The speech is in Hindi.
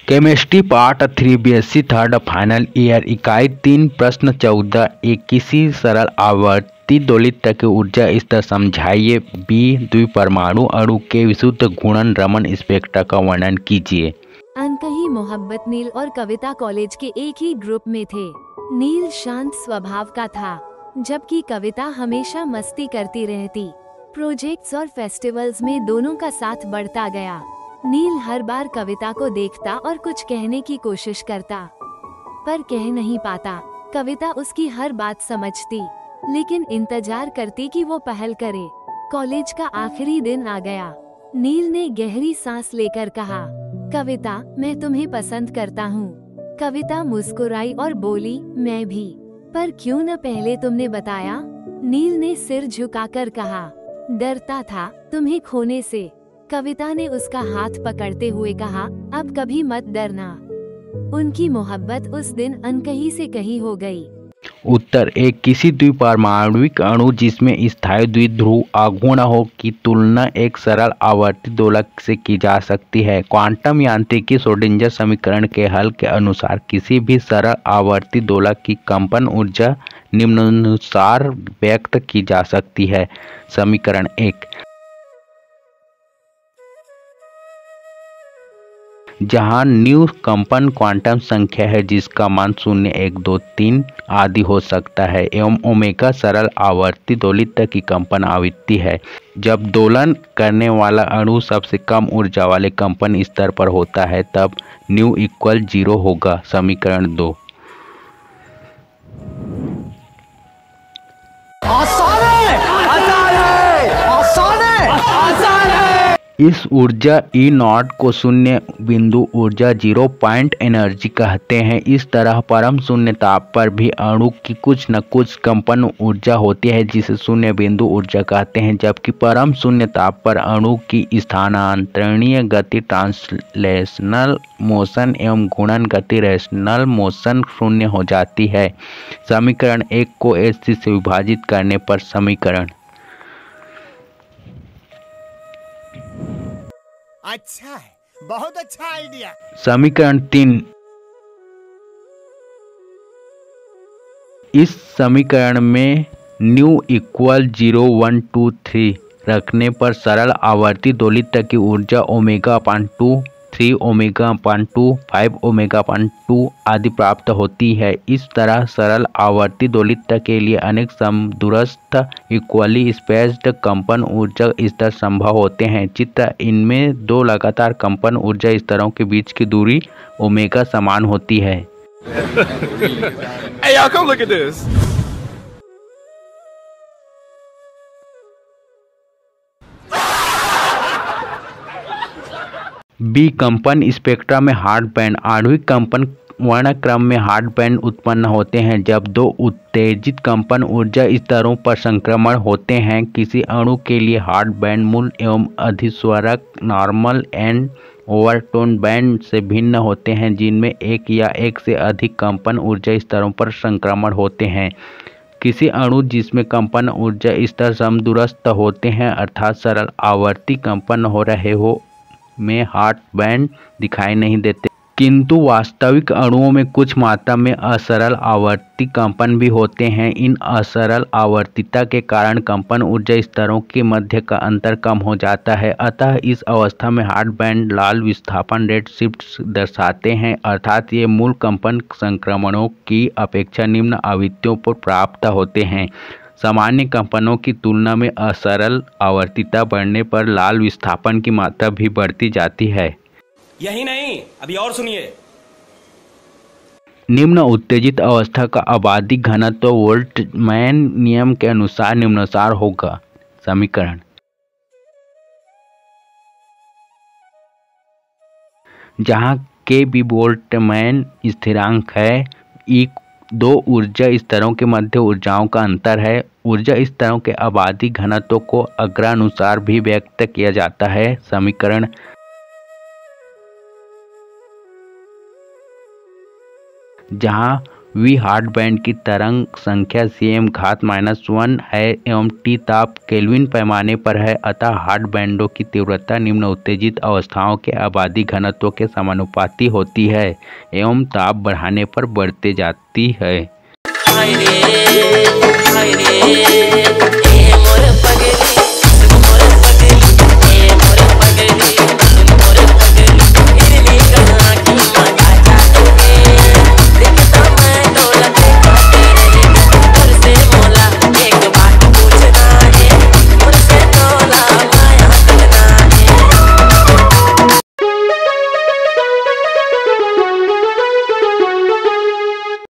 Chemistry part 3 BSc third final year इकाई 3 प्रश्न 14 एक किसी सरल आवर्ती दोलित की ऊर्जा स्तर समझाइए। बी द्विपरमाणु अणु के विशुद्ध घूर्णन रमन स्पेक्ट्रा का वर्णन कीजिए। अनकही मोहब्बत नील और कविता कॉलेज के एक ही ग्रुप में थे। नील शांत स्वभाव का था, जबकि कविता हमेशा मस्ती करती रहती। प्रोजेक्ट्स और फेस्टिवल्स में दोनों का साथ बढ़ता गया। नील हर बार कविता को देखता और कुछ कहने की कोशिश करता, पर कह नहीं पाता। कविता उसकी हर बात समझती, लेकिन इंतजार करती कि वो पहल करे। कॉलेज का आखिरी दिन आ गया। नील ने गहरी सांस लेकर कहा, कविता, मैं तुम्हें पसंद करता हूँ। कविता मुस्कुराई और बोली, मैं भी। पर क्यों न पहले तुमने बताया? नील ने सिर झुकाकर कहा, डरता था तुम्हें खोने से। कविता ने उसका हाथ पकड़ते हुए कहा, अब कभी मत डरना। उनकी मोहब्बत उस दिन अनकही से कही हो गई। उत्तर एक किसी द्विपरमाणुविक अणु जिसमें स्थायी द्विध्रुव अघूर्ण हो की तुलना एक सरल आवर्ती दोलक से की जा सकती है। क्वांटम यांत्रिकी श्रोडिंगर समीकरण के हल के अनुसार किसी भी सरल आवर्ती दोलक की कंपन ऊर्जा निम्नानुसार व्यक्त की जा सकती है। समीकरण 1, जहां न्यू कंपन क्वांटम संख्या है जिसका मान 0, 1, 2, 3 आदि हो सकता है, एवं ओमेगा सरल आवर्ती दोलित की कंपन आवृत्ति है। जब दोलन करने वाला अणु सबसे कम ऊर्जा वाले कंपन स्तर पर होता है तब न्यू इक्वल 0 होगा। समीकरण 2, इस ऊर्जा ई नॉट को शून्य बिंदु ऊर्जा 0 पॉइंट एनर्जी कहते हैं। इस तरह परम शून्य ताप पर भी अणु की कुछ न कुछ कंपन ऊर्जा होती है जिसे शून्य बिंदु ऊर्जा कहते हैं, जबकि परम शून्य ताप पर अणु की स्थानांतरणीय गति ट्रांसलेशनल मोशन एवं गुणन गति रेशनल मोशन शून्य हो जाती है। समीकरण 1 को Hc से विभाजित करने पर समीकरण अच्छा है, बहुत अच्छा आइडिया। समीकरण 3, इस समीकरण में न्यू इक्वल 0, 1, 2, 3 रखने पर सरल आवर्ती दोलित की ऊर्जा ओमेगा अपान 2, 3 ओमेगा अपान 2, 5 ओमेगा अपान 2 आदि प्राप्त होती है। इस तरह सरल आवर्ती दोलित के लिए अनेक समदूरस्थ इक्वली स्पेस्ड कंपन ऊर्जा स्तर संभव होते हैं। चित्र इनमें दो लगातार कंपन ऊर्जा स्तरों के बीच की दूरी ओमेगा समान होती है। Hey, y'all, come look at this. B कंपन स्पेक्ट्रा में हार्ड बैंड आणविक कंपन वर्णक्रम में हार्ड बैंड उत्पन्न होते हैं जब दो उत्तेजित कंपन ऊर्जा स्तरों पर संक्रमण होते हैं। किसी अणु के लिए हार्ड बैंड मूल एवं अधिस्वरक नॉर्मल एंड ओवरटोन बैंड से भिन्न होते हैं जिनमें एक या एक से अधिक कंपन ऊर्जा स्तरों पर संक्रमण होते हैं। किसी अणु जिसमें कंपन ऊर्जा स्तर समदूरस्थ होते हैं अर्थात सरल आवर्ती कंपन हो रहे हो में हार्ड बैंड दिखाई नहीं देते, किंतु वास्तविक अणुओं में कुछ मात्रा में असरल आवर्ती कंपन भी होते हैं। इन असरल आवर्तिता के कारण कंपन ऊर्जा स्तरों के मध्य का अंतर कम हो जाता है, अतः इस अवस्था में हार्ड बैंड लाल विस्थापन रेट शिफ्ट दर्शाते हैं, अर्थात ये मूल कंपन संक्रमणों की अपेक्षा निम्न आवृत्तियों पर प्राप्त होते हैं। सामान्य कंपनों की तुलना में असरल आवर्तिता बढ़ने पर लाल विस्थापन की मात्रा भी बढ़ती जाती है। यही नहीं, अभी और सुनिए। निम्न उत्तेजित अवस्था का आबादी घनत्व बोल्ट्जमैन नियम के अनुसार निम्नानुसार होगा। समीकरण, जहाँ के भी बोल्ट्जमैन स्थिरांक है, ई दो ऊर्जा स्तरों के मध्य ऊर्जाओं का अंतर है। ऊर्जा स्तरों के आबादी घनत्व को अग्रानुसार भी व्यक्त किया जाता है। समीकरण, जहाँ V हार्ट बैंड की तरंग संख्या cm⁻⁻1 है एवं T ताप केल्विन पैमाने पर है, अतः हार्ट बैंडों की तीव्रता निम्न उत्तेजित अवस्थाओं के आबादी घनत्व के समानुपाती होती है एवं ताप बढ़ाने पर बढ़ते जाती है।